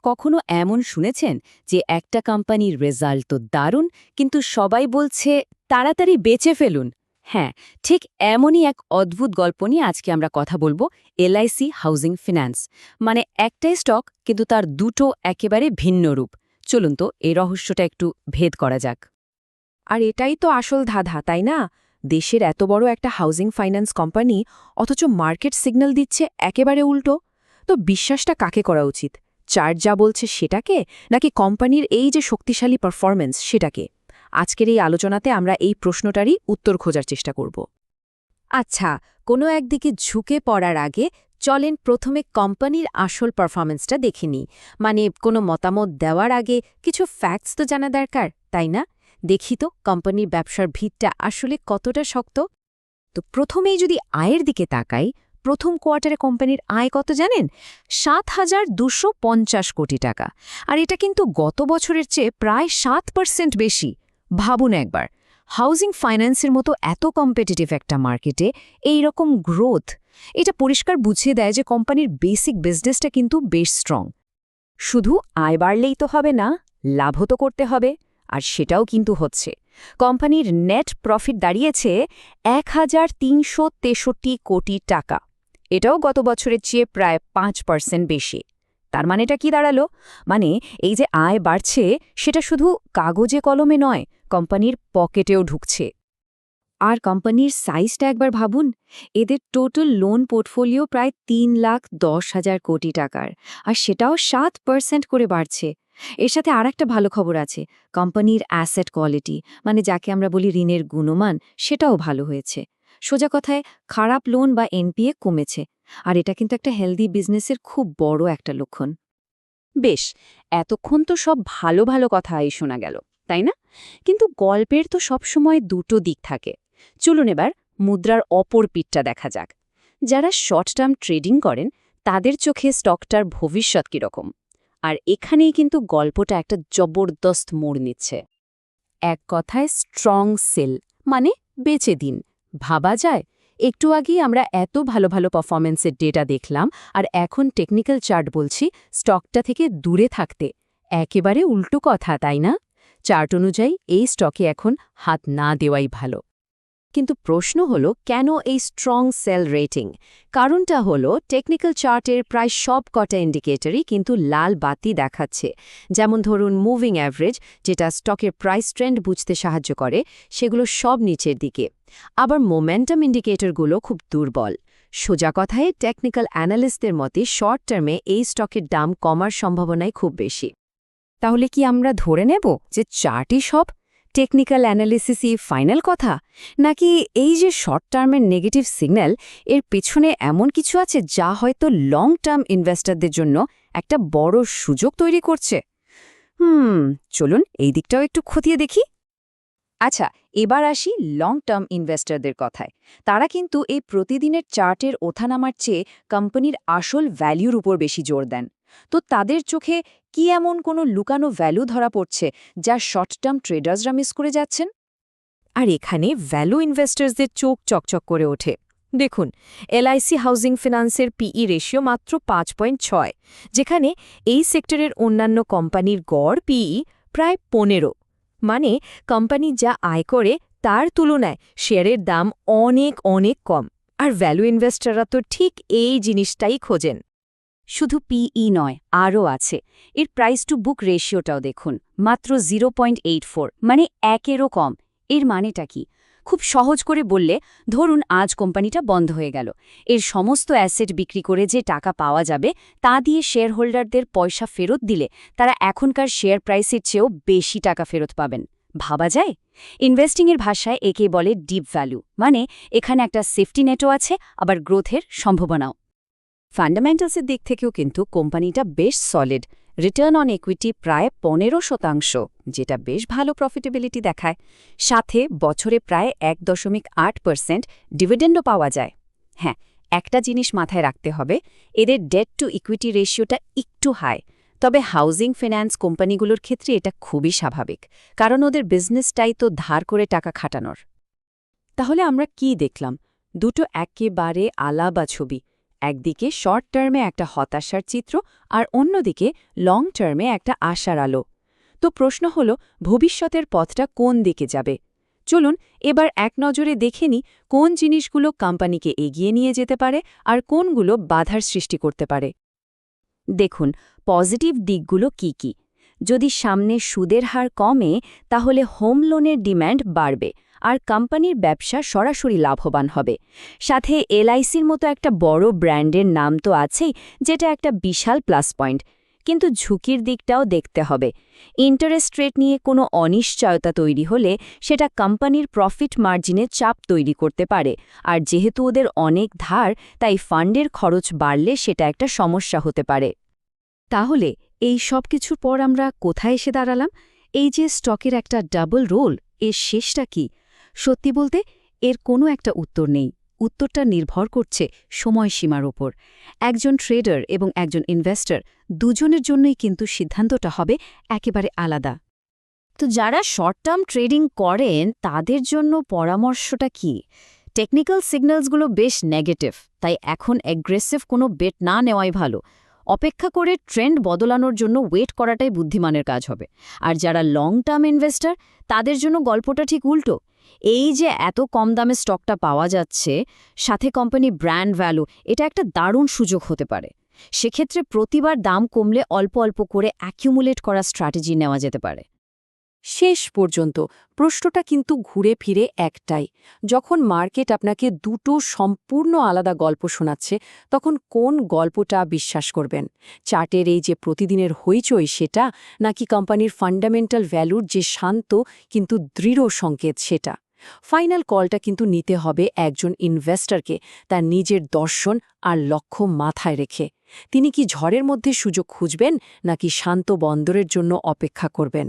কখনো এমন শুনেছেন যে একটা কোম্পানির রেজাল্ট তো দারুণ, কিন্তু সবাই বলছে তাড়াতাড়ি বেচে ফেলুন? হ্যাঁ, ঠিক এমনই এক অদ্ভুত গল্প নিয়ে আজকে আমরা কথা বলবো। এলআইসি হাউজিং ফিন্যান্স মানে একটাই স্টক, কিন্তু তার দুটো একেবারে ভিন্ন রূপ। চলুন তো এই রহস্যটা একটু ভেদ করা যাক। আর এটাই তো আসল ধাঁধা, তাই না? দেশের এত বড় একটা হাউজিং ফাইন্যান্স কোম্পানি, অথচ মার্কেট সিগন্যাল দিচ্ছে একেবারে উল্টো। তো বিশ্বাসটা কাকে করা উচিত? চার্ট যা বলছে সেটাকে, নাকি কোম্পানির এই যে শক্তিশালী পারফরম্যান্স সেটাকে? আজকের এই আলোচনাতে আমরা এই প্রশ্নটারই উত্তর খোঁজার চেষ্টা করব। আচ্ছা, কোনো একদিকে ঝুঁকে পড়ার আগে চলেন প্রথমে কোম্পানির আসল পারফরম্যান্সটা দেখে নিই। মানে কোনো মতামত দেওয়ার আগে কিছু ফ্যাক্টস তো জানা দরকার, তাই না? দেখি তো কোম্পানির ব্যবসার ভিতটা আসলে কতটা শক্ত। তো প্রথমেই যদি আয়ের দিকে তাকাই, প্রথম কোয়ার্টারে কোম্পানির আয় কত জানেন? ৭,২৫০ কোটি টাকা। আর এটা কিন্তু গত বছরের চেয়ে প্রায় ৭% বেশি। ভাবুন একবার, হাউজিং ফাইন্যান্সের মতো এত কম্পিটিটিভ একটা মার্কেটে এই রকম গ্রোথ, এটা পরিষ্কার বুঝিয়ে দেয় যে কোম্পানির বেসিক বিজনেসটা কিন্তু বেশ স্ট্রং। শুধু আয় বাড়লেই তো হবে না, লাভও তো করতে হবে। আর সেটাও কিন্তু হচ্ছে। কোম্পানির নেট প্রফিট দাঁড়িয়েছে ১,৩৬৩ কোটি টাকা। এটাও গত বছরের চেয়ে প্রায় ৫% বেশি। তার মানেটা কি দাঁড়ালো? মানে এই যে আয় বাড়ছে, সেটা শুধু কাগজে কলমে নয়, কোম্পানির পকেটেও ঢুকছে। আর কোম্পানির সাইজটা একবার ভাবুন। এদের টোটাল লোন পোর্টফোলিও প্রায় ৩,১০,০০০ কোটি টাকার, আর সেটাও ৭% করে বাড়ছে। এর সাথে আরেকটা ভালো খবর আছে, কোম্পানির অ্যাসেট কোয়ালিটি, মানে যাকে আমরা বলি ঋণের গুণমান, সেটাও ভালো হয়েছে। সোজা কথায় খারাপ লোন বা এনপিএ কমেছে। আর এটা কিন্তু একটা হেলদি বিজনেসের খুব বড় একটা লক্ষণ। বেশ, এতক্ষণ তো সব ভালো ভালো কথাই শোনা গেল, তাই না? কিন্তু গল্পের তো সবসময় দুটো দিক থাকে। চলুন এবার মুদ্রার অপর পিঠটা দেখা যাক। যারা শর্ট টার্ম ট্রেডিং করেন, তাদের চোখে স্টকটার ভবিষ্যৎ কীরকম? আর এখানেই কিন্তু গল্পটা একটা জবরদস্ত মোড় নিচ্ছে। এক কথায় স্ট্রং সেল, মানে বেচে দিন। ভাবা যায়, একটু আগেই আমরা এত ভালো ভালো পারফরমেন্সের ডেটা দেখলাম, আর এখন টেকনিক্যাল চার্ট বলছি স্টকটা থেকে দূরে থাকতে। একেবারে উল্টো কথা, তাই না? চার্ট অনুযায়ী এই স্টকে এখন হাত না দেওয়াই ভালো। কিন্তু প্রশ্ন হলো, কেন এই স্ট্রং সেল রেটিং? কারণটা হলো টেকনিক্যাল চার্টের প্রায় সব কটা ইন্ডিকেটরই কিন্তু লাল বাতি দেখাচ্ছে। যেমন ধরুন মুভিং অ্যাভারেজ, যেটা স্টকের প্রাইস ট্রেন্ড বুঝতে সাহায্য করে, সেগুলো সব নিচের দিকে। আবার মোমেন্টাম ইন্ডিকেটরগুলো খুব দুর্বল। সোজা কথায় টেকনিক্যাল অ্যানালিস্টদের মতে শর্ট টার্মে এই স্টকের দাম কমার সম্ভাবনাই খুব বেশি। তাহলে কি আমরা ধরে নেব যে চার্টই সব, টেকনিক্যাল অ্যানালিসিসই ফাইনাল কথা? নাকি এই যে শর্ট টার্মের নেগেটিভ সিগন্যাল, এর পেছনে এমন কিছু আছে যা হয়তো লং টার্ম ইনভেস্টরদের জন্য একটা বড় সুযোগ তৈরি করছে? চলুন এই দিকটাও একটু খতিয়ে দেখি। আচ্ছা, এবার আসি লং টার্ম ইনভেস্টরদের কথায়। তারা কিন্তু এই প্রতিদিনের চার্টের ওঠানামার চেয়ে কোম্পানির আসল ভ্যালুর উপর বেশি জোর দেন। তো তাদের চোখে কি এমন কোনো লুকানো ভ্যালু ধরা পড়ছে যা শর্ট টার্ম ট্রেডার্সরা মিস করে যাচ্ছেন? আর এখানে ভ্যালু ইনভেস্টার্সদের চোখ চকচক করে ওঠে। দেখুন, এলআইসি হাউজিং ফিন্যান্সের পিই রেশিও মাত্র ৫.৬, যেখানে এই সেক্টরের অন্যান্য কোম্পানির গড় পিই প্রায় ১৫। মানে কোম্পানি যা আয় করে তার তুলনায় শেয়ারের দাম অনেক অনেক কম। আর ভ্যালু ইনভেস্টররা তো ঠিক এই জিনিসটাই খোঁজেন। শুধু পিই নয়, আরও আছে। এর প্রাইস টু বুক রেশিওটাও দেখুন, মাত্র 0.84, মানে একেরও কম। এর মানেটা কি? খুব সহজ করে বললে, ধরুন আজ কোম্পানিটা বন্ধ হয়ে গেল। এর সমস্ত অ্যাসেট বিক্রি করে যে টাকা পাওয়া যাবে, তা দিয়ে শেয়ার হোল্ডারদের পয়সা ফেরত দিলে তারা এখনকার শেয়ার প্রাইসের চেয়েও বেশি টাকা ফেরত পাবেন। ভাবা যায়? ইনভেস্টিংয়ের ভাষায় একে বলে ডিপ ভ্যালু, মানে এখানে একটা সেফটি নেটও আছে, আবার গ্রোথের সম্ভাবনাও। ফান্ডামেন্টালসের দিক থেকেও কিন্তু কোম্পানিটা বেশ সলিড। রিটার্ন অন ইকুইটি প্রায় ১৫%, যেটা বেশ ভালো প্রফিটেবিলিটি দেখায়। সাথে বছরে প্রায় ১.৮% ডিভিডেন্ডও পাওয়া যায়। হ্যাঁ, একটা জিনিস মাথায় রাখতে হবে, এদের ডেট টু ইকুইটি রেশিওটা একটু হাই। তবে হাউজিং ফিন্যান্স কোম্পানিগুলোর ক্ষেত্রে এটা খুবই স্বাভাবিক, কারণ ওদের বিজনেসটাই তো ধার করে টাকা খাটানোর। তাহলে আমরা কি দেখলাম? দুটো একেবারে আলাদা ছবি। একদিকে শর্ট টার্মে একটা হতাশার চিত্র আর অন্যদিকে লং টার্মে একটা আশার আলো। তো প্রশ্ন হল, ভবিষ্যতের পথটা কোন দিকে যাবে? চলুন এবার এক নজরে দেখে নিই কোন জিনিসগুলো কোম্পানিকে এগিয়ে নিয়ে যেতে পারে আর কোনগুলো বাধার সৃষ্টি করতে পারে। দেখুন, পজিটিভ দিকগুলো কি কি। যদি সামনে সুদের হার কমে, তাহলে হোম লোনের ডিম্যান্ড বাড়বে আর কোম্পানির ব্যবসা সরাসরি লাভবান হবে। সাথে এলআইসির মতো একটা বড় ব্র্যান্ডের নাম তো আছেই, যেটা একটা বিশাল প্লাস পয়েন্ট। কিন্তু ঝুঁকির দিকটাও দেখতে হবে। ইন্টারেস্ট রেট নিয়ে কোনো অনিশ্চয়তা তৈরি হলে সেটা কোম্পানির প্রফিট মার্জিনে চাপ তৈরি করতে পারে, আর যেহেতু ওদের অনেক ধার, তাই ফান্ডের খরচ বাড়লে সেটা একটা সমস্যা হতে পারে। তাহলে এই সব কিছুর পর আমরা কোথায় এসে দাঁড়ালাম? এই যে স্টকের একটা ডাবল রোল, এর শেষটা কি? সত্যি বলতে এর কোনো একটা উত্তর নেই। উত্তরটা নির্ভর করছে সময়সীমার ওপর। একজন ট্রেডার এবং একজন ইনভেস্টর দুজনের জন্যই কিন্তু সিদ্ধান্তটা হবে একেবারে আলাদা। তো যারা শর্ট টার্ম ট্রেডিং করেন তাদের জন্য পরামর্শটা কি? টেকনিক্যাল সিগন্যালসগুলো বেশ নেগেটিভ, তাই এখন অ্যাগ্রেসিভ কোনো বেট না নেওয়াই ভালো। অপেক্ষা করে ট্রেন্ড বদলানোর জন্য ওয়েট করাটাই বুদ্ধিমানের কাজ হবে। আর যারা লং টার্ম ইনভেস্টর, তাদের জন্য গল্পটা ঠিক উল্টো। এই যে এত কম দামে স্টকটা পাওয়া যাচ্ছে, সাথে কোম্পানি ব্র্যান্ড ভ্যালু, এটা একটা দারুণ সুযোগ হতে পারে। সেক্ষেত্রে প্রতিবার দাম কমলে অল্প অল্প করে অ্যাকিউমুলেট করা স্ট্র্যাটেজি নেওয়া যেতে পারে। শেষ পর্যন্ত প্রশ্নটা কিন্তু ঘুরে ফিরে একটাই, যখন মার্কেট আপনাকে দুটো সম্পূর্ণ আলাদা গল্প শোনাচ্ছে, তখন কোন গল্পটা বিশ্বাস করবেন? চার্টের এই যে প্রতিদিনের হইচই সেটা, নাকি কোম্পানির ফান্ডামেন্টাল ভ্যালুর যে শান্ত কিন্তু দৃঢ় সংকেত সেটা? ফাইনাল কলটা কিন্তু নিতে হবে একজন ইনভেস্টরকে, তার নিজের দর্শন আর লক্ষ্য মাথায় রেখে। তিনি কি ঝড়ের মধ্যে সুযোগ খুঁজবেন, নাকি শান্ত বন্দরের জন্য অপেক্ষা করবেন?